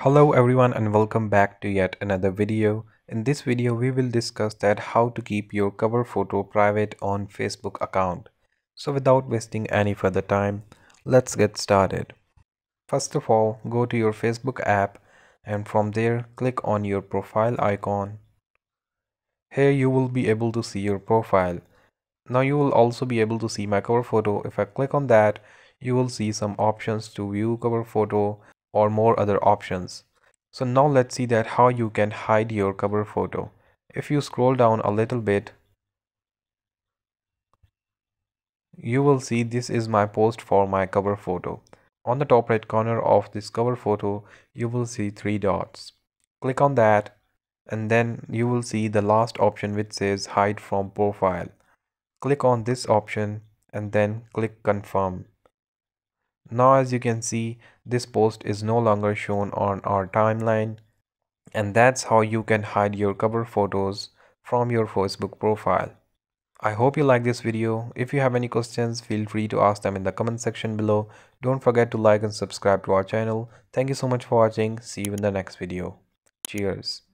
Hello everyone and welcome back to yet another video. In this video we will discuss that how to keep your cover photo private on Facebook account. So without wasting any further time, let's get started. First of all, go to your Facebook app and from there click on your profile icon. Here you will be able to see your profile. Now you will also be able to see my cover photo. If I click on that, you will see some options to view cover photo or more other options. So now let's see that how you can hide your cover photo. If you scroll down a little bit, you will see this is my post for my cover photo. On the top right corner of this cover photo, you will see three dots. Click on that and then you will see the last option which says hide from profile. Click on this option and then click confirm. Now as you can see, this post is no longer shown on our timeline, and that's how you can hide your cover photos from your Facebook profile. I hope you like this video. If you have any questions, feel free to ask them in the comment section below. Don't forget to like and subscribe to our channel. Thank you so much for watching. See you in the next video. Cheers.